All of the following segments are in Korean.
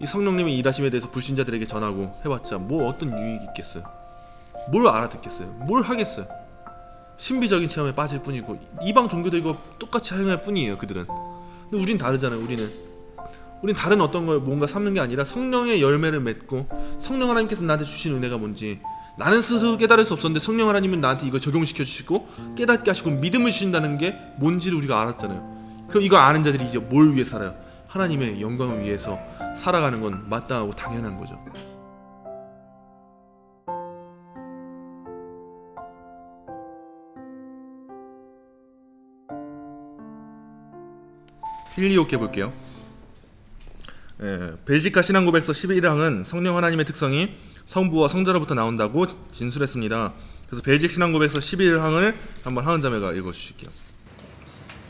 이 성령님의 일하심에 대해서 불신자들에게 전하고 해봤자 뭐 어떤 유익이 있겠어요? 뭘 알아듣겠어요? 뭘 하겠어요? 신비적인 체험에 빠질 뿐이고 이방 종교들과 똑같이 행할 뿐이에요. 그들은. 근데 우린 다르잖아요. 우린 다른 어떤 걸 뭔가 삼는 게 아니라 성령의 열매를 맺고 성령 하나님께서 나한테 주신 은혜가 뭔지 나는 스스로 깨달을 수 없었는데 성령 하나님은 나한테 이걸 적용시켜 주시고 깨닫게 하시고 믿음을 주신다는 게 뭔지를 우리가 알았잖아요. 그럼 이거 아는 자들이 이제 뭘 위해 살아요? 하나님의 영광을 위해서 살아가는 건 마땅하고 당연한 거죠. 필리오케 볼게요. 벨지카 신앙고백서 11항은 성령 하나님의 특성이 성부와 성자로부터 나온다고 진술했습니다. 그래서 벨직 신앙고백서 11항을 한번 하은자매가 읽어주실게요.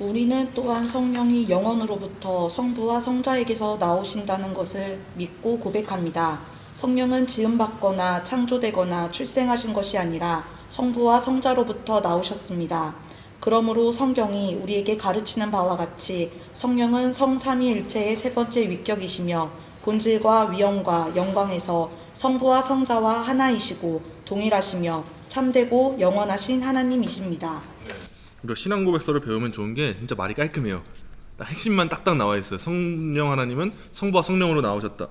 우리는 또한 성령이 영원으로부터 성부와 성자에게서 나오신다는 것을 믿고 고백합니다. 성령은 지음받거나 창조되거나 출생하신 것이 아니라 성부와 성자로부터 나오셨습니다. 그러므로 성경이 우리에게 가르치는 바와 같이 성령은 성삼위일체의 세 번째 위격이시며 본질과 위엄과 영광에서 성부와 성자와 하나이시고 동일하시며 참되고 영원하신 하나님이십니다. 우리가 신앙고백서를 배우면 좋은 게 진짜 말이 깔끔해요. 핵심만 딱딱 나와 있어요. 성령 하나님은 성부와 성령으로 나오셨다.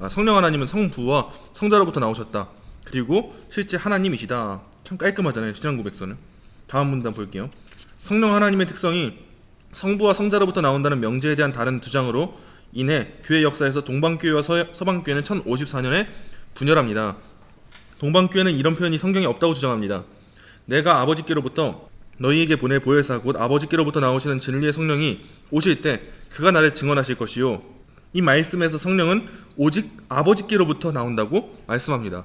성령 하나님은 성부와 성자로부터 나오셨다. 그리고 실제 하나님이시다. 참 깔끔하잖아요. 신앙고백서는. 다음 문단 볼게요. 성령 하나님의 특성이 성부와 성자로부터 나온다는 명제에 대한 다른 주장으로 인해 교회 역사에서 동방교회와 서방교회는 1054년에 분열합니다. 동방교회는 이런 표현이 성경에 없다고 주장합니다. 내가 아버지께로부터 너희에게 보낼 보혜사 곧 아버지께로부터 나오시는 진리의 성령이 오실 때 그가 나를 증언하실 것이요. 이 말씀에서 성령은 오직 아버지께로부터 나온다고 말씀합니다.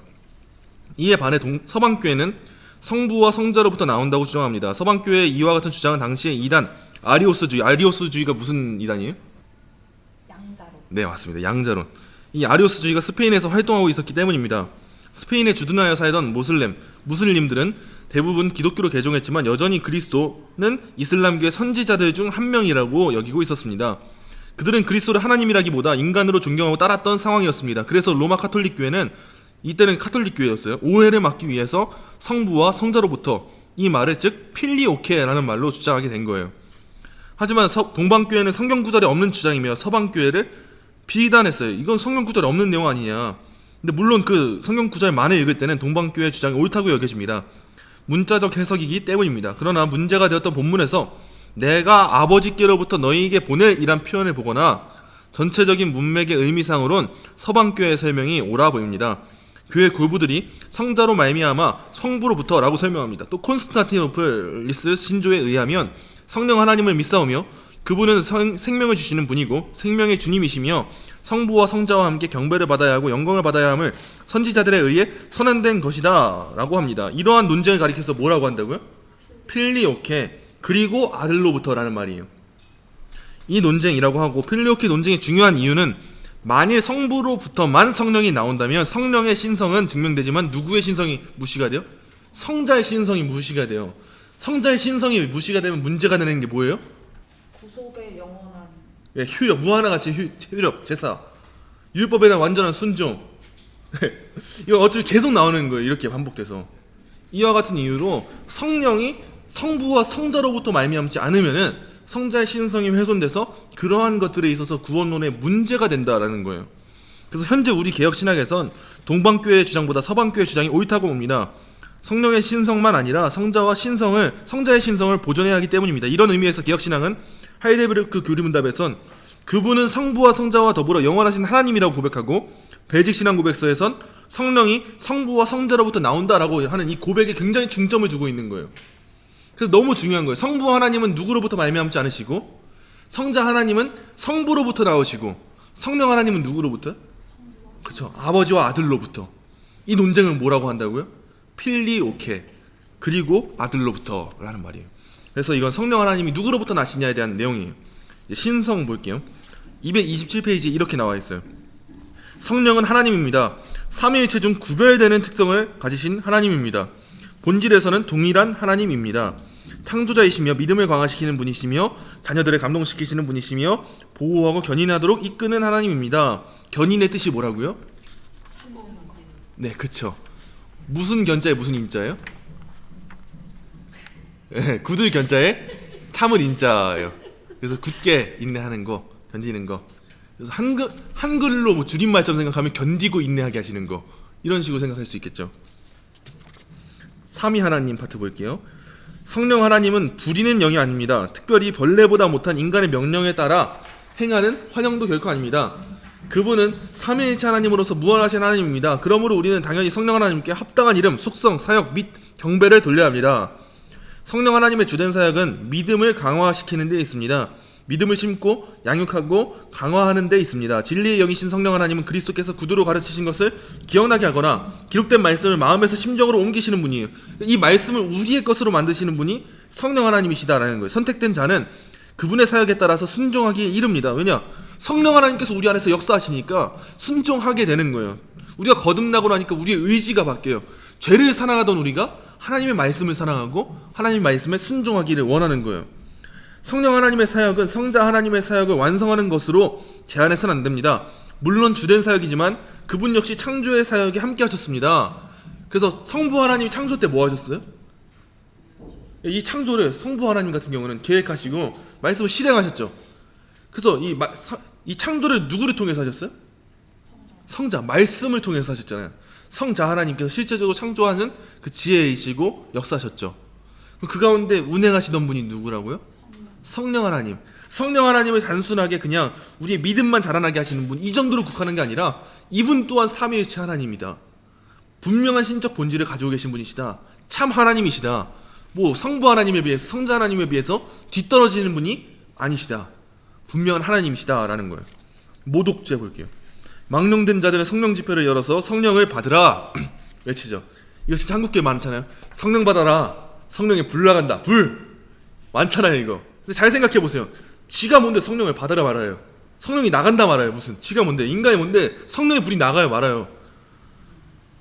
이에 반해 서방교회는 성부와 성자로부터 나온다고 주장합니다. 서방교회의 이와 같은 주장은 당시의 이단 아리오스주의가 무슨 이단이에요? 양자론. 네, 맞습니다. 양자론. 이 아리오스주의가 스페인에서 활동하고 있었기 때문입니다. 스페인에 주둔하여 살던 무슬림들은 대부분 기독교로 개종했지만 여전히 그리스도는 이슬람교의 선지자들 중 한 명이라고 여기고 있었습니다. 그들은 그리스도를 하나님이라기보다 인간으로 존경하고 따랐던 상황이었습니다. 그래서 로마 카톨릭 교회는 이때는 카톨릭 교회였어요. 오해를 막기 위해서 성부와 성자로부터 이 말을 즉 필리오케라는 말로 주장하게 된 거예요. 하지만 동방교회는 성경 구절이 없는 주장이며 서방교회를 비난했어요. 이건 성경 구절이 없는 내용 아니냐. 근데 물론 그 성경 구절만을 읽을 때는 동방교회 주장이 옳다고 여겨집니다. 문자적 해석이기 때문입니다. 그러나 문제가 되었던 본문에서 내가 아버지께로부터 너희에게 보낼 이란 표현을 보거나 전체적인 문맥의 의미상으론 서방교회의 설명이 옳아 보입니다. 교회 골부들이 성자로 말미암아 성부로부터 라고 설명합니다. 또 콘스탄티노플리스 신조에 의하면 성령 하나님을 믿사오며 그분은 생명을 주시는 분이고 생명의 주님이시며 성부와 성자와 함께 경배를 받아야 하고 영광을 받아야 함을 선지자들에 의해 선언된 것이다 라고 합니다. 이러한 논쟁을 가리켜서 뭐라고 한다고요? 필리오케 그리고 아들로부터 라는 말이에요. 이 논쟁이라고 하고 필리오케 논쟁의 중요한 이유는 만일 성부로부터만 성령이 나온다면 성령의 신성은 증명되지만 누구의 신성이 무시가 돼요? 성자의 신성이 무시가 돼요. 성자의 신성이 무시가 되면 문제가 되는 게 뭐예요? 구속의 영원한 효력, 무하나같이 효력, 제사, 율법에 대한 완전한 순종. 이거 어차피 계속 나오는 거예요. 이렇게 반복돼서. 이와 같은 이유로 성령이 성부와 성자로부터 말미암지 않으면은 성자의 신성이 훼손돼서 그러한 것들에 있어서 구원론에 문제가 된다라는 거예요. 그래서 현재 우리 개혁신학에선 동방교회의 주장보다 서방교회의 주장이 옳다고 봅니다. 성령의 신성만 아니라 성자의 신성을 보존해야 하기 때문입니다. 이런 의미에서 개혁신학은 하이델베르크 교리문답에선 그분은 성부와 성자와 더불어 영원하신 하나님이라고 고백하고 벨직 신앙고백서에선 성령이 성부와 성자로부터 나온다라고 하는 이 고백에 굉장히 중점을 두고 있는 거예요. 그래서 너무 중요한 거예요. 성부 하나님은 누구로부터 말미암지 않으시고 성자 하나님은 성부로부터 나오시고 성령 하나님은 누구로부터? 그렇죠. 아버지와 아들로부터. 이 논쟁은 뭐라고 한다고요? 필리오케 그리고 아들로부터 라는 말이에요. 그래서 이건 성령 하나님이 누구로부터 나시냐에 대한 내용이에요. 신성 볼게요. 227페이지에 이렇게 나와 있어요. 성령은 하나님입니다. 삼위일체 중 구별되는 특성을 가지신 하나님입니다. 본질에서는 동일한 하나님입니다. 창조자이시며 믿음을 강화시키는 분이시며 자녀들을 감동시키시는 분이시며 보호하고 견인하도록 이끄는 하나님입니다. 견인의 뜻이 뭐라고요? 네, 그쵸. 무슨 견자에 무슨 인자예요? 네, 굳을 견자에 참을 인자예요. 그래서 굳게 인내하는 거, 견디는 거. 그래서 한글로 뭐 줄임말처럼 생각하면 견디고 인내하게 하시는 거, 이런 식으로 생각할 수 있겠죠. 삼위 하나님 파트 볼게요. 성령 하나님은 부리는 영이 아닙니다. 특별히 벌레보다 못한 인간의 명령에 따라 행하는 환영도 결코 아닙니다. 그분은 삼위일체 하나님으로서 무한하신 하나님입니다. 그러므로 우리는 당연히 성령 하나님께 합당한 이름, 속성, 사역 및 경배를 돌려야 합니다. 성령 하나님의 주된 사역은 믿음을 강화시키는 데 있습니다. 믿음을 심고 양육하고 강화하는 데 있습니다. 진리의 영이신 성령 하나님은 그리스도께서 구두로 가르치신 것을 기억나게 하거나 기록된 말씀을 마음에서 심정으로 옮기시는 분이에요. 이 말씀을 우리의 것으로 만드시는 분이 성령 하나님이시다라는 거예요. 선택된 자는 그분의 사역에 따라서 순종하기에 이릅니다. 왜냐? 성령 하나님께서 우리 안에서 역사하시니까 순종하게 되는 거예요. 우리가 거듭나고 나니까 우리의 의지가 바뀌어요. 죄를 사랑하던 우리가 하나님의 말씀을 사랑하고 하나님의 말씀에 순종하기를 원하는 거예요. 성령 하나님의 사역은 성자 하나님의 사역을 완성하는 것으로 제한해서는 안 됩니다. 물론 주된 사역이지만 그분 역시 창조의 사역에 함께 하셨습니다. 그래서 성부 하나님이 창조 때 뭐 하셨어요? 이 창조를 성부 하나님 같은 경우는 계획하시고 말씀을 실행하셨죠. 그래서 이 창조를 누구를 통해서 하셨어요? 성자, 말씀을 통해서 하셨잖아요. 성자 하나님께서 실제적으로 창조하는 그 지혜이시고 역사하셨죠. 그 가운데 운행하시던 분이 누구라고요? 성령 하나님. 성령 하나님을 단순하게 그냥 우리의 믿음만 자라나게 하시는 분, 이 정도로 국한한 게 아니라 이분 또한 삼위일체 하나님이다. 분명한 신적 본질을 가지고 계신 분이시다. 참 하나님이시다. 뭐 성부 하나님에 비해서, 성자 하나님에 비해서 뒤떨어지는 분이 아니시다. 분명한 하나님이시다라는 거예요. 모독죄 볼게요. 망령된 자들은 성령 집회를 열어서 성령을 받으라 외치죠. 이거 진짜 한국교회 많잖아요. 성령 받아라. 성령이 불 나간다. 불 많잖아요 이거. 근데 잘 생각해 보세요. 지가 뭔데 성령을 받으라 말아요. 성령이 나간다 말아요. 무슨 지가 뭔데, 인간이 뭔데 성령의 불이 나가요 말아요.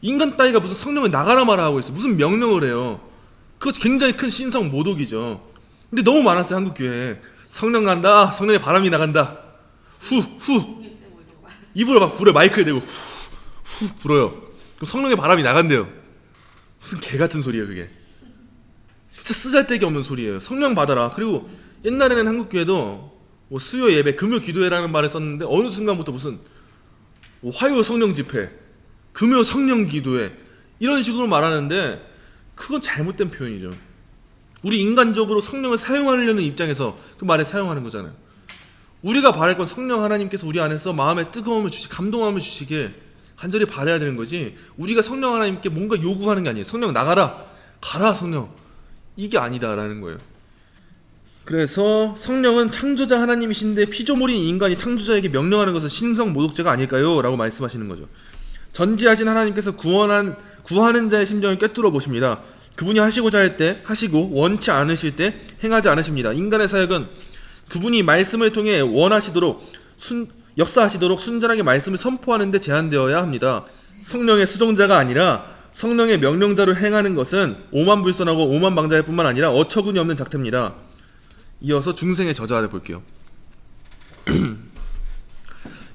인간 따위가 무슨 성령을 나가라 말아 하고 있어. 무슨 명령을 해요. 그거 굉장히 큰 신성 모독이죠. 근데 너무 많았어요 한국교회에. 성령 간다, 성령의 바람이 나간다, 후 입으로 막 불어요. 마이크에 대고 후 불어요. 그럼 성령의 바람이 나간대요. 무슨 개같은 소리예요 그게. 진짜 쓰잘데기 없는 소리예요. 성령 받아라. 그리고 옛날에는 한국교회도 뭐 수요 예배, 금요 기도회라는 말을 썼는데 어느 순간부터 무슨 뭐 화요 성령 집회, 금요 성령 기도회 이런 식으로 말하는데 그건 잘못된 표현이죠. 우리 인간적으로 성령을 사용하려는 입장에서 그 말을 사용하는 거잖아요. 우리가 바랄 건 성령 하나님께서 우리 안에서 마음에 뜨거움을 주시, 감동함을 주시게 간절히 바라야 되는 거지, 우리가 성령 하나님께 뭔가 요구하는 게 아니에요. 성령 나가라, 가라 성령, 이게 아니다라는 거예요. 그래서 성령은 창조자 하나님이신데 피조물인 인간이 창조자에게 명령하는 것은 신성 모독죄가 아닐까요? 라고 말씀하시는 거죠. 전지하신 하나님께서 구하는 자의 심정을 꿰뚫어 보십니다. 그분이 하시고자 할 때 하시고 원치 않으실 때 행하지 않으십니다. 인간의 사역은 그분이 말씀을 통해 원하시도록 역사하시도록 순전하게 말씀을 선포하는 데 제한되어야 합니다. 성령의 수종자가 아니라 성령의 명령자로 행하는 것은 오만불선하고 오만방자일 뿐만 아니라 어처구니 없는 작태입니다. 이어서 중생의 저자를 볼게요.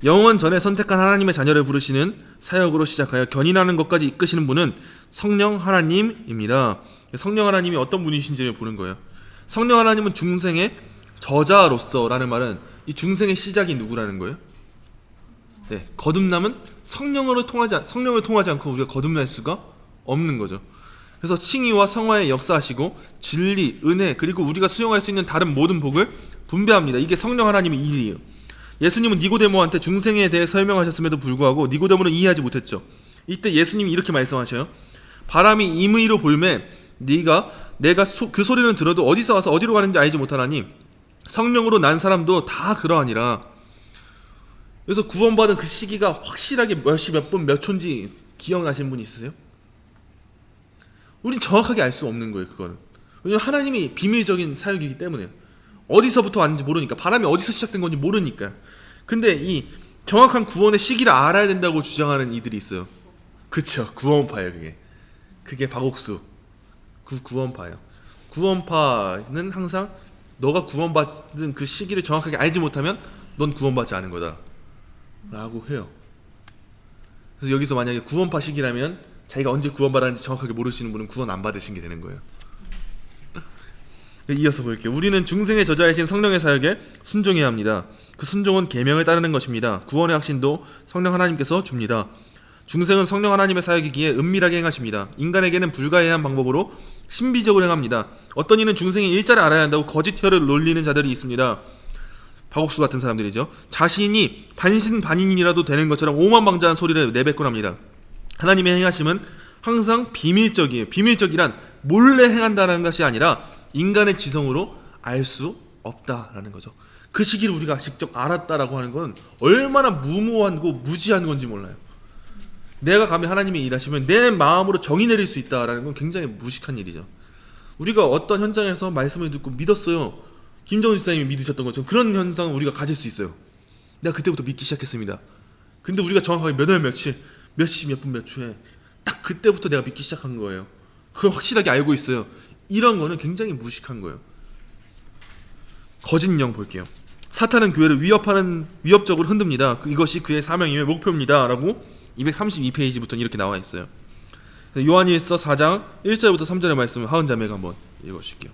영원 전에 선택한 하나님의 자녀를 부르시는 사역으로 시작하여 견인하는 것까지 이끄시는 분은 성령 하나님입니다. 성령 하나님이 어떤 분이신지를 보는 거예요. 성령 하나님은 중생의 저자로서라는 말은 이 중생의 시작이 누구라는 거예요? 네, 거듭남은 성령을 통하지 않고 우리가 거듭날 수가 없는 거죠. 그래서 칭의와 성화에 역사하시고 진리, 은혜, 그리고 우리가 수용할 수 있는 다른 모든 복을 분배합니다. 이게 성령 하나님의 일이에요. 예수님은 니고데모한테 중생에 대해 설명하셨음에도 불구하고 니고데모는 이해하지 못했죠. 이때 예수님이 이렇게 말씀하셔요. 바람이 임의로 불매 내가 그 소리는 들어도 어디서 와서 어디로 가는지 알지 못하나니 성령으로 난 사람도 다 그러하니라. 그래서 구원받은 그 시기가 확실하게 몇 분 몇 초인지 기억나시는 분 있으세요? 우린 정확하게 알 수 없는 거예요. 그거는 왜냐면 하나님이 비밀적인 사역이기 때문에 어디서부터 왔는지 모르니까, 바람이 어디서 시작된 건지 모르니까. 근데 이 정확한 구원의 시기를 알아야 된다고 주장하는 이들이 있어요. 그쵸, 구원파예요. 그게 박옥수 그 구원파예요. 구원파는 항상 너가 구원받은 그 시기를 정확하게 알지 못하면 넌 구원받지 않은 거다 라고 해요. 그래서 여기서 만약에 구원파 시기라면 자기가 언제 구원받았는지 정확하게 모르시는 분은 구원 안 받으신 게 되는 거예요. 이어서 볼게요. 우리는 중생의 저자이신 성령의 사역에 순종해야 합니다. 그 순종은 계명을 따르는 것입니다. 구원의 확신도 성령 하나님께서 줍니다. 중생은 성령 하나님의 사역이기에 은밀하게 행하십니다. 인간에게는 불가해한 방법으로 신비적으로 행합니다. 어떤 이는 중생이 일자를 알아야 한다고 거짓 혀를 놀리는 자들이 있습니다. 박옥수 같은 사람들이죠. 자신이 반신반인이라도 되는 것처럼 오만방자한 소리를 내뱉곤 합니다. 하나님의 행하심은 항상 비밀적이에요. 비밀적이란 몰래 행한다는 것이 아니라 인간의 지성으로 알 수 없다라는 거죠. 그 시기를 우리가 직접 알았다라고 하는 건 얼마나 무모하고 무지한 건지 몰라요. 내가 감히 하나님이 일하시면 내 마음으로 정의 내릴 수 있다라는 건 굉장히 무식한 일이죠. 우리가 어떤 현장에서 말씀을 듣고 믿었어요. 김정은 집사님이 믿으셨던 것처럼 그런 현상을 우리가 가질 수 있어요. 내가 그때부터 믿기 시작했습니다. 근데 우리가 정확하게 몇 월 며칠 몇 시 몇 분 몇 초에 딱 그때부터 내가 믿기 시작한 거예요. 그걸 확실하게 알고 있어요. 이런 거는 굉장히 무식한 거예요. 거짓 영 볼게요. 사탄은 교회를 위협적으로 흔듭니다. 이것이 그의 사명이며 목표입니다 라고 232페이지부터 이렇게 나와 있어요. 요한일서 4장 1절부터 3절의 말씀을 하은자매가 한번 읽어주실게요.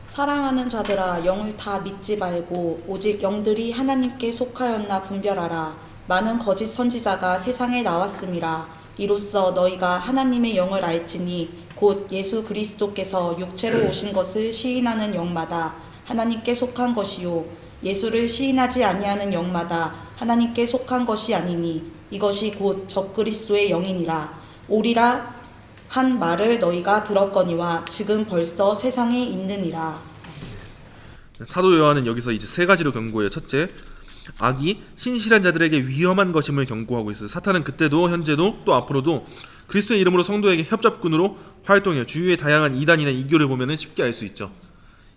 사랑하는 자들아, 영을 다 믿지 말고 오직 영들이 하나님께 속하였나 분별하라. 많은 거짓 선지자가 세상에 나왔음이라. 이로써 너희가 하나님의 영을 알지니 곧 예수 그리스도께서 육체로 오신 것을 시인하는 영마다 하나님께 속한 것이요 예수를 시인하지 아니하는 영마다 하나님께 속한 것이 아니니 이것이 곧 적그리스도의 영이니라. 오리라 한 말을 너희가 들었거니와 지금 벌써 세상에 있느니라. 사도 요한은 여기서 이제 세 가지로 경고해요. 첫째, 악이 신실한 자들에게 위험한 것임을 경고하고 있어요. 사탄은 그때도 현재도 또 앞으로도 그리스도의 이름으로 성도에게 협잡꾼으로 활동해요. 주위의 다양한 이단이나 이교를 보면 쉽게 알 수 있죠.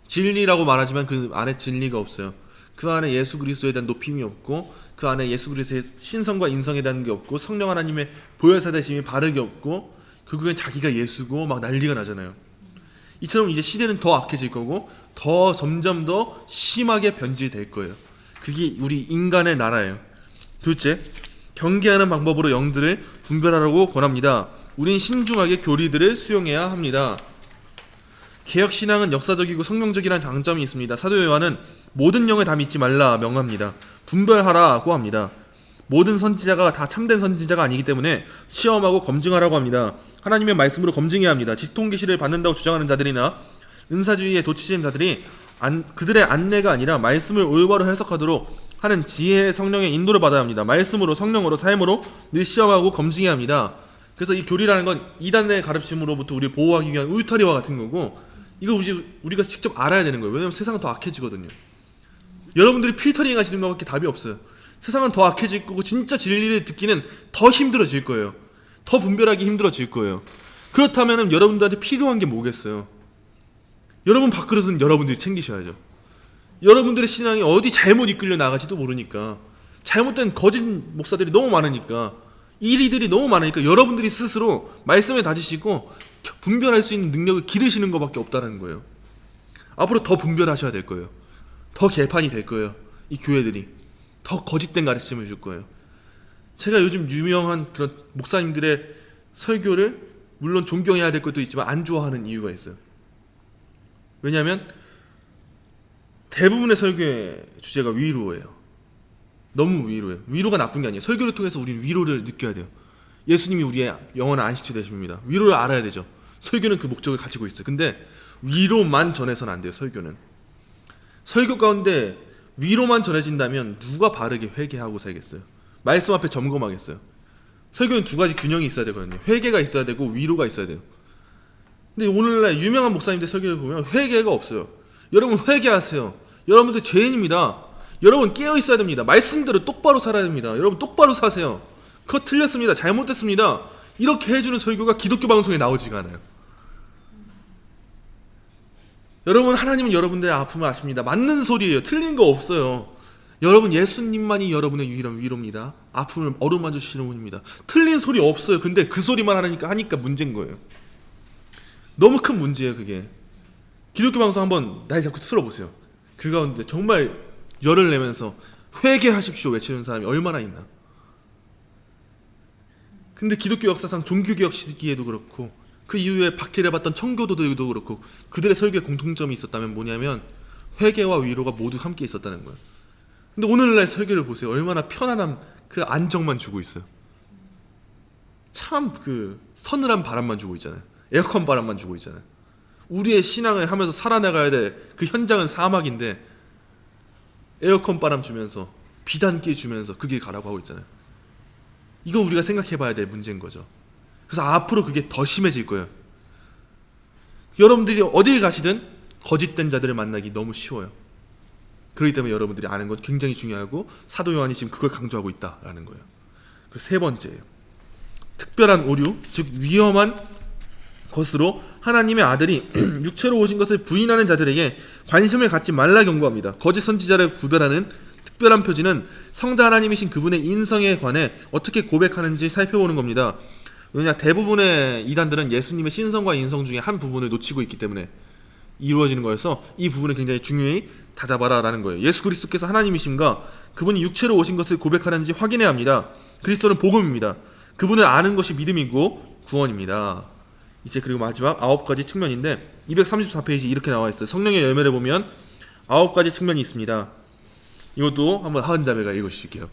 진리라고 말하지만 그 안에 진리가 없어요. 그 안에 예수 그리스도에 대한 높임이 없고 그 안에 예수 그리스도의 신성과 인성에 대한 게 없고 성령 하나님의 보혈사 되심이 바르게 없고 결국엔 자기가 예수고 막 난리가 나잖아요. 이처럼 이제 시대는 더 악해질 거고 더 점점 더 심하게 변질될 거예요. 그게 우리 인간의 나라예요. 둘째, 경계하는 방법으로 영들을 분별하라고 권합니다. 우린 신중하게 교리들을 수용해야 합니다. 개혁신앙은 역사적이고 성경적이라는 장점이 있습니다. 사도 요한은 모든 영을 다 믿지 말라 명합니다. 분별하라고 합니다. 모든 선지자가 다 참된 선지자가 아니기 때문에 시험하고 검증하라고 합니다. 하나님의 말씀으로 검증해야 합니다. 지통계시를 받는다고 주장하는 자들이나 은사주의에 도취된 자들이 그들의 안내가 아니라 말씀을 올바로 해석하도록 하는 지혜의 성령의 인도를 받아야 합니다. 말씀으로 성령으로 삶으로 늘 시험하고 검증해야 합니다. 그래서 이 교리라는 건 이단의 가르침으로부터 우리를 보호하기 위한 울타리와 같은 거고 이거 우리가 직접 알아야 되는 거예요. 왜냐면 세상은 더 악해지거든요. 여러분들이 필터링 하시는 것밖에 답이 없어요. 세상은 더 악해질 거고 진짜 진리를 듣기는 더 힘들어질 거예요. 더 분별하기 힘들어질 거예요. 그렇다면 여러분들한테 필요한 게 뭐겠어요? 여러분 밥그릇은 여러분들이 챙기셔야죠. 여러분들의 신앙이 어디 잘못 이끌려 나갈지도 모르니까 잘못된 거짓 목사들이 너무 많으니까 이리들이 너무 많으니까 여러분들이 스스로 말씀에 다지시고 분별할 수 있는 능력을 기르시는 것밖에 없다는 거예요. 앞으로 더 분별하셔야 될 거예요. 더 개판이 될 거예요. 이 교회들이 더 거짓된 가르침을 줄 거예요. 제가 요즘 유명한 그런 목사님들의 설교를 물론 존경해야 될 것도 있지만 안 좋아하는 이유가 있어요. 왜냐하면 대부분의 설교의 주제가 위로예요. 너무 위로예요. 위로가 나쁜 게 아니에요. 설교를 통해서 우리는 위로를 느껴야 돼요. 예수님이 우리의 영원한 안식처 되십니다. 위로를 알아야 되죠. 설교는 그 목적을 가지고 있어요. 근데 위로만 전해서는 안 돼요. 설교는. 설교 가운데 위로만 전해진다면 누가 바르게 회개하고 살겠어요? 말씀 앞에 점검하겠어요? 설교는 두 가지 균형이 있어야 되거든요. 회개가 있어야 되고 위로가 있어야 돼요. 근데 오늘날 유명한 목사님들 설교를 보면 회개가 없어요. 여러분 회개하세요. 여러분들 죄인입니다. 여러분 깨어 있어야 됩니다. 말씀대로 똑바로 살아야 됩니다. 여러분 똑바로 사세요. 그거 틀렸습니다. 잘못됐습니다. 이렇게 해주는 설교가 기독교 방송에 나오지가 않아요. 여러분 하나님은 여러분들의 아픔을 아십니다. 맞는 소리예요. 틀린 거 없어요. 여러분 예수님만이 여러분의 유일한 위로입니다. 아픔을 어루만져 주시는 분입니다. 틀린 소리 없어요. 근데 그 소리만 하니까 문제인 거예요. 너무 큰 문제예요 그게. 기독교 방송 한번 나이 잡고 틀어보세요. 그 가운데 정말 열을 내면서 회개하십시오 외치는 사람이 얼마나 있나. 근데 기독교 역사상 종교개혁 시기에도 그렇고 그 이후에 박해를 받던 청교도들도 그렇고 그들의 설교에 공통점이 있었다면 뭐냐면 회개와 위로가 모두 함께 있었다는 거예요. 근데 오늘날 설교를 보세요. 얼마나 편안함, 그 안정만 주고 있어요. 참 그 서늘한 바람만 주고 있잖아요. 에어컨 바람만 주고 있잖아요. 우리의 신앙을 하면서 살아나가야 될 그 현장은 사막인데 에어컨 바람 주면서 비단기 주면서 그 길 가라고 하고 있잖아요. 이거 우리가 생각해 봐야 될 문제인 거죠. 그래서 앞으로 그게 더 심해질 거예요. 여러분들이 어딜 가시든 거짓된 자들을 만나기 너무 쉬워요. 그렇기 때문에 여러분들이 아는 건 굉장히 중요하고 사도 요한이 지금 그걸 강조하고 있다라는 거예요. 그리고 세 번째예요. 특별한 오류, 즉 위험한 것으로 하나님의 아들이 육체로 오신 것을 부인하는 자들에게 관심을 갖지 말라 경고합니다. 거짓 선지자를 구별하는 특별한 표지는 성자 하나님이신 그분의 인성에 관해 어떻게 고백하는지 살펴보는 겁니다. 왜냐, 대부분의 이단들은 예수님의 신성과 인성 중에 한 부분을 놓치고 있기 때문에 이루어지는 거여서 이 부분을 굉장히 중요히 다잡아라 라는 거예요. 예수 그리스도께서 하나님이신가, 그분이 육체로 오신 것을 고백하는지 확인해야 합니다. 그리스도는 복음입니다. 그분을 아는 것이 믿음이고 구원입니다. 이제 그리고 마지막 9가지 측면인데 234페이지 이렇게 나와 있어요. 성령의 열매를 보면 9가지 측면이 있습니다. 이것도 한번 하은자매가 읽어주실게요.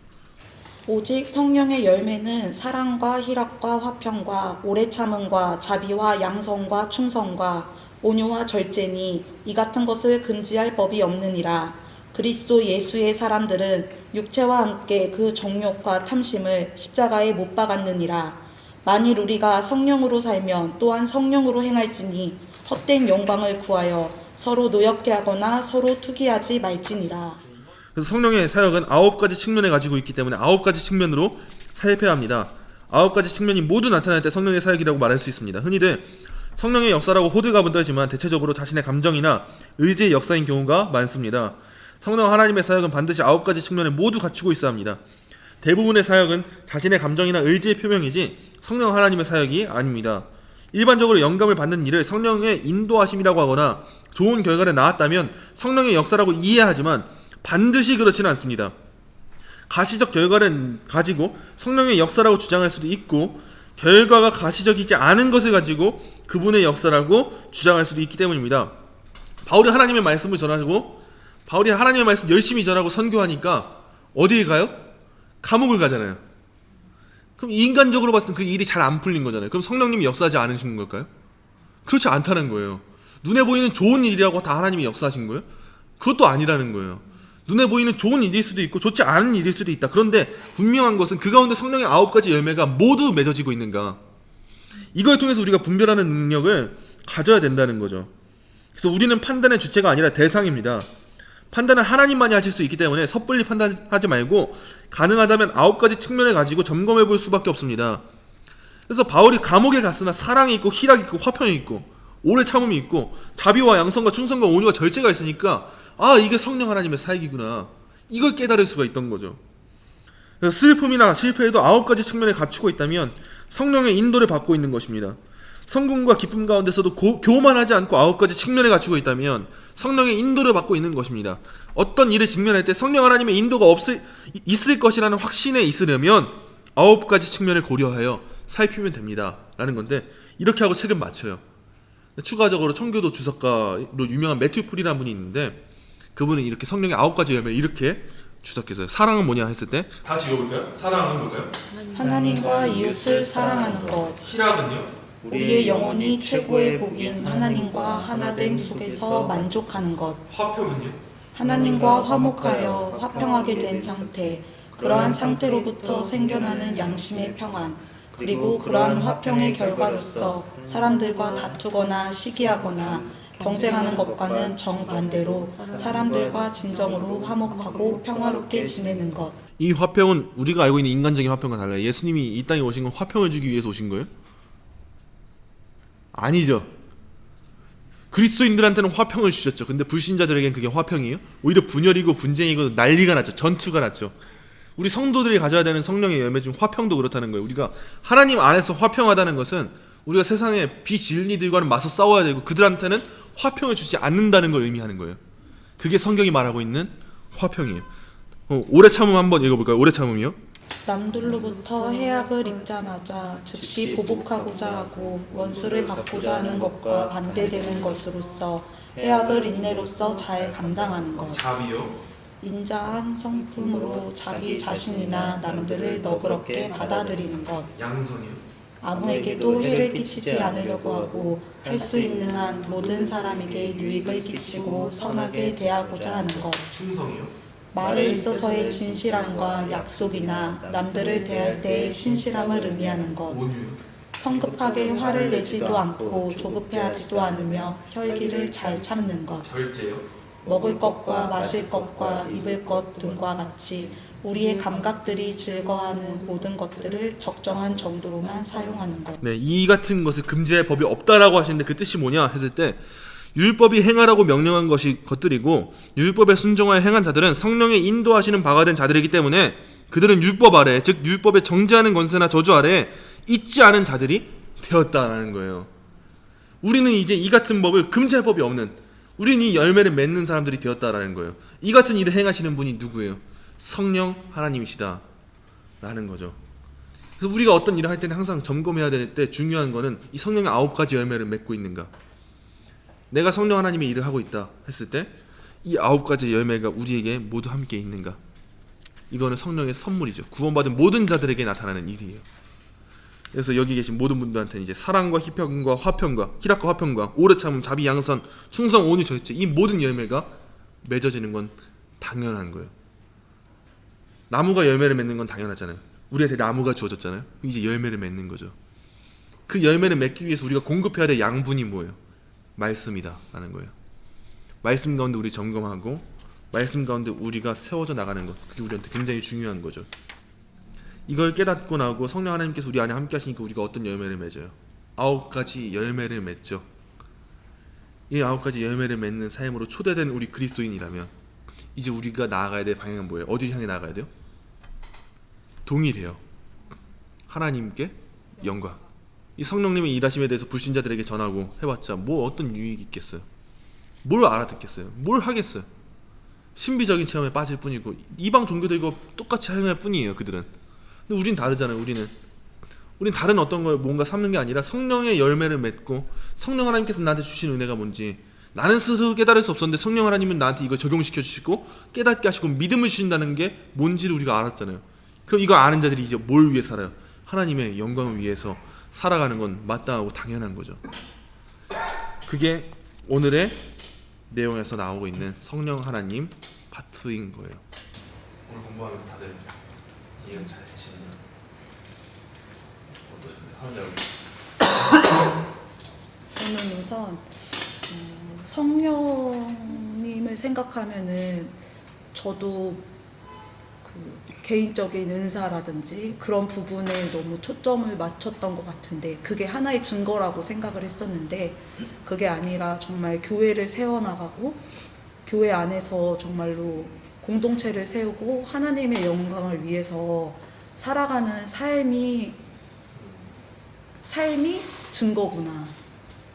오직 성령의 열매는 사랑과 희락과 화평과 오래 참음과 자비와 양성과 충성과 온유와 절제니 이 같은 것을 금지할 법이 없느니라. 그리스도 예수의 사람들은 육체와 함께 그 정욕과 탐심을 십자가에 못 박았느니라. 만일 우리가 성령으로 살면 또한 성령으로 행할지니 헛된 영광을 구하여 서로 노엽게 하거나 서로 투기하지 말지니라. 그래서 성령의 사역은 9가지 측면을 가지고 있기 때문에 9가지 측면으로 살펴야 합니다. 9가지 측면이 모두 나타날 때 성령의 사역이라고 말할 수 있습니다. 흔히들 성령의 역사라고 호들갑은 떨지만 대체적으로 자신의 감정이나 의지의 역사인 경우가 많습니다. 성령 하나님의 사역은 반드시 9가지 측면을 모두 갖추고 있어야 합니다. 대부분의 사역은 자신의 감정이나 의지의 표명이지 성령 하나님의 사역이 아닙니다. 일반적으로 영감을 받는 일을 성령의 인도하심이라고 하거나 좋은 결과를 낳았다면 성령의 역사라고 이해하지만 반드시 그렇지는 않습니다. 가시적 결과를 가지고 성령의 역사라고 주장할 수도 있고 결과가 가시적이지 않은 것을 가지고 그분의 역사라고 주장할 수도 있기 때문입니다. 바울이 하나님의 말씀을 전하고 바울이 하나님의 말씀 열심히 전하고 선교하니까 어디에 가요? 감옥을 가잖아요. 그럼 인간적으로 봤을 때 그 일이 잘 안 풀린 거잖아요. 그럼 성령님이 역사하지 않으신 걸까요? 그렇지 않다는 거예요. 눈에 보이는 좋은 일이라고 다 하나님이 역사하신 거예요? 그것도 아니라는 거예요. 눈에 보이는 좋은 일일 수도 있고 좋지 않은 일일 수도 있다. 그런데 분명한 것은 그 가운데 성령의 9가지 열매가 모두 맺어지고 있는가, 이걸 통해서 우리가 분별하는 능력을 가져야 된다는 거죠. 그래서 우리는 판단의 주체가 아니라 대상입니다. 판단은 하나님만이 하실 수 있기 때문에 섣불리 판단하지 말고 가능하다면 9가지 측면을 가지고 점검해 볼 수밖에 없습니다. 그래서 바울이 감옥에 갔으나 사랑이 있고 희락이 있고 화평이 있고 오래 참음이 있고 자비와 양성과 충성과 온유와 절제가 있으니까 아, 이게 성령 하나님의 사역이구나, 이걸 깨달을 수가 있던 거죠. 그래서 슬픔이나 실패에도 9가지 측면을 갖추고 있다면 성령의 인도를 받고 있는 것입니다. 성공과 기쁨 가운데서도 교만하지 않고 9가지 측면을 갖추고 있다면 성령의 인도를 받고 있는 것입니다. 어떤 일을 직면할 때 성령 하나님의 인도가 있을 것이라는 확신에 있으려면 9가지 측면을 고려하여 살피면 됩니다 라는 건데, 이렇게 하고 책은 마쳐요. 추가적으로 청교도 주석가로 유명한 매튜 풀이라는 분이 있는데 그분은 이렇게 성령의 9가지 열매 이렇게 주석해서요. 사랑은 뭐냐 했을 때 다 읽어볼까요? 사랑은 뭘까요? 하나님과 이웃을 사랑하는 것. 희락은요? 우리의 영혼이 최고의 복인 하나님과 하나됨 속에서 만족하는 것. 화평은요? 하나님과 화목하여 화평하게 된 상태, 그러한 상태로부터 생겨나는 양심의 평안, 그리고 그러한 화평의 결과로서 사람들과 다투거나 시기하거나 경쟁하는 것과는 정반대로 사람들과 진정으로 화목하고 평화롭게 지내는 것. 이 화평은 우리가 알고 있는 인간적인 화평과 달라요. 예수님이 이 땅에 오신 건 화평을 주기 위해서 오신 거예요? 아니죠. 그리스도인들한테는 화평을 주셨죠. 근데 불신자들에게는 그게 화평이에요? 오히려 분열이고 분쟁이고 난리가 났죠. 전투가 났죠. 우리 성도들이 가져야 되는 성령의 열매 중 화평도 그렇다는 거예요. 우리가 하나님 안에서 화평하다는 것은 우리가 세상의 비진리들과는 맞서 싸워야 되고 그들한테는 화평을 주지 않는다는 걸 의미하는 거예요. 그게 성경이 말하고 있는 화평이에요. 오래 참음 한번 읽어볼까요? 오래 참음이요. 남들로부터 해악을 입자마자 즉시 보복하고자 하고 원수를 갚고자 하는 것과 반대되는 것으로서 해악을 인내로서 잘 감당하는 것. 자비요. 인자한 성품으로 자기 자신이나 남들을 너그럽게 받아들이는 것. 양선이요. 아무에게도 해를 끼치지 않으려고 하고 할 수 있는 한 모든 사람에게 유익을 끼치고 선하게 대하고자 하는 것. 충성이요. 말에 있어서의 진실함과 약속이나 남들을 대할 때의 신실함을 의미하는 것. 온유요. 성급하게 화를 내지도 않고 조급해하지도 않으며 혈기를 잘 참는 것. 절제요. 먹을 것과 마실 것과 입을 것 등과 같이 우리의 감각들이 즐거워하는 모든 것들을 적정한 정도로만 사용하는 것. 네, 이 같은 것을 금지할 법이 없다라고 하시는데 그 뜻이 뭐냐 했을 때 율법이 행하라고 명령한 것들이고 율법에 순종하여 행한 자들은 성령의 인도하시는 바가 된 자들이기 때문에 그들은 율법 아래, 즉 율법에 정죄하는 권세나 저주 아래 있지 않은 자들이 되었다라는 거예요. 우리는 이제 이 같은 법을 금지할 법이 없는, 우리는 이 열매를 맺는 사람들이 되었다라는 거예요. 이 같은 일을 행하시는 분이 누구예요? 성령 하나님이시다 라는 거죠. 그래서 우리가 어떤 일을 할 때는 항상 점검해야 될 때 중요한 거는 이 성령의 9가지 열매를 맺고 있는가. 내가 성령 하나님의 일을 하고 있다 했을 때 이 9가지 열매가 우리에게 모두 함께 있는가. 이거는 성령의 선물이죠. 구원받은 모든 자들에게 나타나는 일이에요. 그래서 여기 계신 모든 분들한테는 이제 사랑과 희평과 화평과 희락과 화평과 오래 참음, 자비, 양선, 충성, 온유, 절제, 이 모든 열매가 맺어지는 건 당연한 거예요. 나무가 열매를 맺는 건 당연하잖아요. 우리한테 나무가 주어졌잖아요. 이제 열매를 맺는 거죠. 그 열매를 맺기 위해서 우리가 공급해야 될 양분이 뭐예요? 말씀이다 라는 거예요. 말씀 가운데 우리 점검하고 말씀 가운데 우리가 세워져 나가는 것, 그게 우리한테 굉장히 중요한 거죠. 이걸 깨닫고 나고 성령 하나님께서 우리 안에 함께 하시니까 우리가 어떤 열매를 맺어요? 9가지 열매를 맺죠. 이 9가지 열매를 맺는 삶으로 초대된 우리 그리스도인이라면 이제 우리가 나아가야 될 방향은 뭐예요? 어디를 향해 나아가야 돼요? 동일해요. 하나님께 영광. 이 성령님의 일하심에 대해서 불신자들에게 전하고 해봤자 뭐 어떤 유익이 있겠어요? 뭘 알아듣겠어요? 뭘 하겠어요? 신비적인 체험에 빠질 뿐이고 이방 종교들과 똑같이 행할 뿐이에요. 그들은. 근데 우린 다르잖아요. 우린 다른 어떤 걸 뭔가 삼는 게 아니라 성령의 열매를 맺고 성령 하나님께서 나한테 주신 은혜가 뭔지 나는 스스로 깨달을 수 없었는데 성령 하나님은 나한테 이걸 적용시켜 주시고 깨닫게 하시고 믿음을 주신다는 게 뭔지를 우리가 알았잖아요. 그럼 이거 아는 자들이 이제 뭘 위해 살아요? 하나님의 영광을 위해서 살아가는 건 마땅하고 당연한 거죠. 그게 오늘의 내용에서 나오고 있는 성령 하나님 파트인 거예요. 오늘 공부하면서 다들 이해가 잘 되시나요? 어떠셨나요? 저는 우선 성령님을 생각하면은 저도 그 개인적인 은사라든지 그런 부분에 너무 초점을 맞췄던 것 같은데 그게 하나의 증거라고 생각을 했었는데 그게 아니라 정말 교회를 세워나가고 교회 안에서 정말로 공동체를 세우고 하나님의 영광을 위해서 살아가는 삶이 증거구나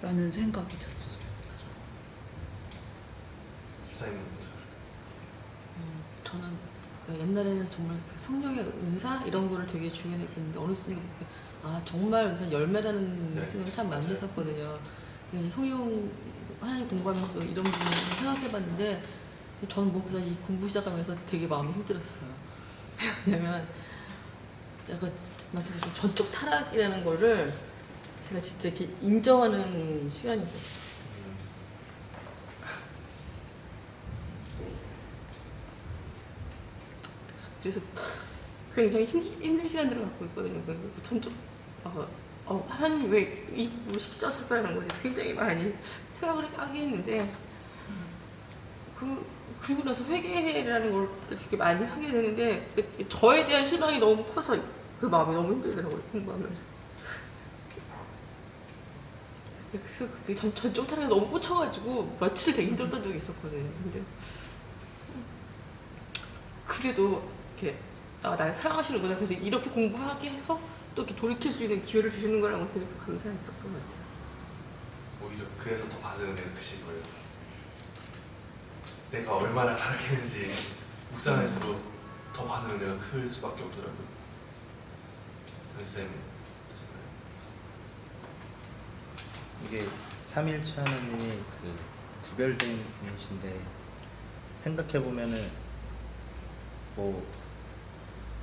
라는 생각이 들었어요. 저는 그 옛날에는 정말 그 성령의 은사 이런 거를 되게 중요했는데 어느 순간 정말 은사 열매라는 생각을 참 많이 했었거든요. 근데 성령 하나님 공부하면서 이런 부분을 생각해봤는데 저는 무엇보다 이 공부 시작하면서 되게 마음이 힘들었어요. 왜냐면 약간 말씀하신 전적 타락이라는 거를 제가 진짜 이렇게 인정하는 시간이거든요. 그래서 굉장히 힘든 시간들을 갖고 있거든요. 점점 하나님 왜 이 공부 시켰을까라는 걸 굉장히 많이 생각을 하게 했는데 그리고 나서 회개라는 걸 되게 많이 하게 되는데 저에 대한 실망이 너무 커서 그 마음이 너무 힘들더라고요. 공부하면서. 그래서 그 전적 타락에 너무 꽂혀가지고 며칠 되게 힘들었던 적이 있었거든요. 근데 그래도 이렇게 날 사랑하시는구나. 그래서 이렇게 공부하게 해서 또 이렇게 돌이킬 수 있는 기회를 주시는 거라고 되게 감사했었던 것 같아요. 오히려 그래서 더 받은 은혜가 크실 거예요. 내가 얼마나 타락했는지 묵상 안에서도 더 받은 은혜가 클 수밖에 없더라고요. 쌤 이게 삼일체 하나님이 그 구별된 분이신데 생각해 보면은 뭐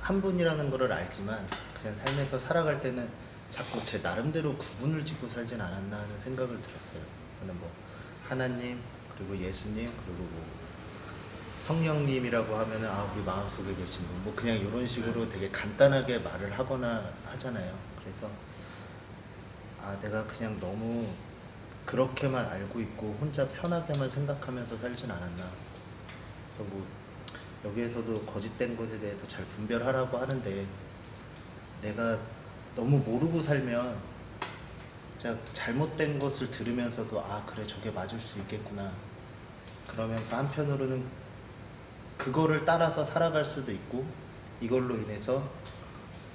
한 분이라는 거를 알지만 그냥 삶에서 살아갈 때는 자꾸 제 나름대로 구분을 짓고 살진 않았나 하는 생각을 들었어요. 저는 뭐 하나님 그리고 예수님 그리고 뭐 성령님이라고 하면은 아 우리 마음속에 계신 분 뭐 그냥 이런 식으로 되게 간단하게 말을 하거나 하잖아요. 그래서 아 내가 그냥 너무 그렇게만 알고 있고 혼자 편하게만 생각하면서 살진 않았나. 그래서 뭐 여기에서도 거짓된 것에 대해서 잘 분별하라고 하는데 내가 너무 모르고 살면 진짜 잘못된 것을 들으면서도 아 그래 저게 맞을 수 있겠구나 그러면서 한편으로는 그거를 따라서 살아갈 수도 있고 이걸로 인해서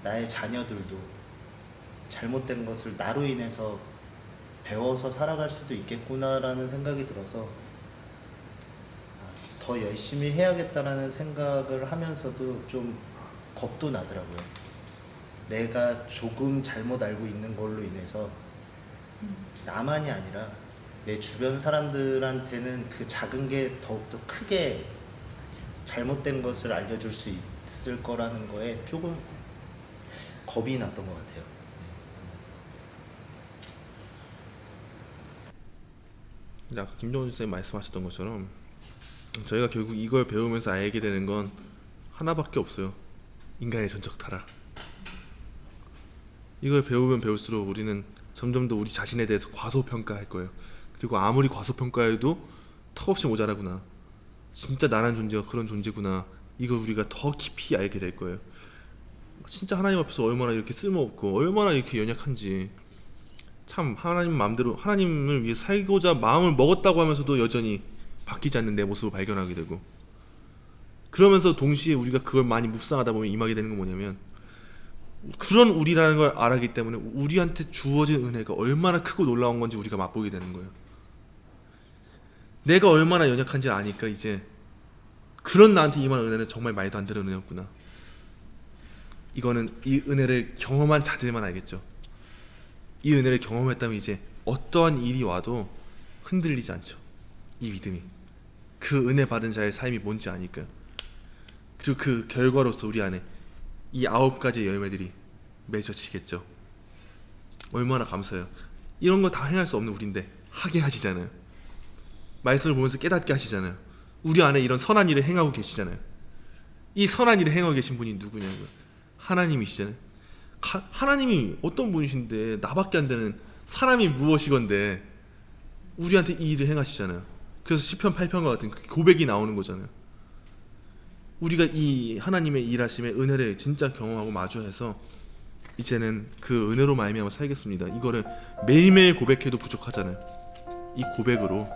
나의 자녀들도 잘못된 것을 나로 인해서 배워서 살아갈 수도 있겠구나라는 생각이 들어서 더 열심히 해야겠다라는 생각을 하면서도 좀 겁도 나더라고요. 내가 조금 잘못 알고 있는 걸로 인해서 나만이 아니라 내 주변 사람들한테는 그 작은 게 더욱더 크게 잘못된 것을 알려줄 수 있을 거라는 거에 조금 겁이 났던 것 같아요. 아까 김정훈 선생님 말씀하셨던 것처럼 저희가 결국 이걸 배우면서 알게 되는 건 하나밖에 없어요. 인간의 전적 타락. 이걸 배우면 배울수록 우리는 점점 더 우리 자신에 대해서 과소평가할 거예요. 그리고 아무리 과소평가해도 턱없이 모자라구나. 진짜 나란 존재가 그런 존재구나. 이걸 우리가 더 깊이 알게 될 거예요. 진짜 하나님 앞에서 얼마나 이렇게 쓸모없고 얼마나 이렇게 연약한지. 참 하나님 마음대로 하나님을 위해 살고자 마음을 먹었다고 하면서도 여전히 바뀌지 않는 내 모습을 발견하게 되고, 그러면서 동시에 우리가 그걸 많이 묵상하다 보면 임하게 되는 건 뭐냐면 그런 우리라는 걸 알았기 때문에 우리한테 주어진 은혜가 얼마나 크고 놀라운 건지 우리가 맛보게 되는 거예요. 내가 얼마나 연약한지 아니까 이제 그런 나한테 임한 은혜는 정말 말도 안 되는 은혜였구나. 이거는 이 은혜를 경험한 자들만 알겠죠. 이 은혜를 경험했다면 이제 어떠한 일이 와도 흔들리지 않죠. 이 믿음이 그 은혜 받은 자의 삶이 뭔지 아니까요. 그리고 그 결과로서 우리 안에 이 9가지의 열매들이 맺어지겠죠. 얼마나 감사해요. 이런 거 다 행할 수 없는 우리인데 하게 하시잖아요. 말씀을 보면서 깨닫게 하시잖아요. 우리 안에 이런 선한 일을 행하고 계시잖아요. 이 선한 일을 행하고 계신 분이 누구냐고요. 하나님이시잖아요. 하나님이 어떤 분이신데 나밖에 안 되는 사람이 무엇이건데 우리한테 이 일을 행하시잖아요. 그래서 시편 8편과 같은 그 고백이 나오는 거잖아요. 우리가 이 하나님의 일하심의 은혜를 진짜 경험하고 마주해서 이제는 그 은혜로 말미암아 살겠습니다. 이거를 매일매일 고백해도 부족하잖아요. 이 고백으로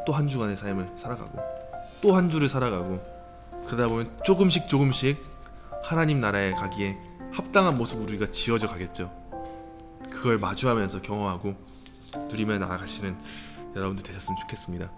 또 한 주간의 삶을 살아가고 또 한 주를 살아가고 그러다 보면 조금씩 하나님 나라에 가기에 합당한 모습으로 우리가 지어져 가겠죠. 그걸 마주하면서 경험하고 누리며 나아가시는 여러분들 되셨으면 좋겠습니다.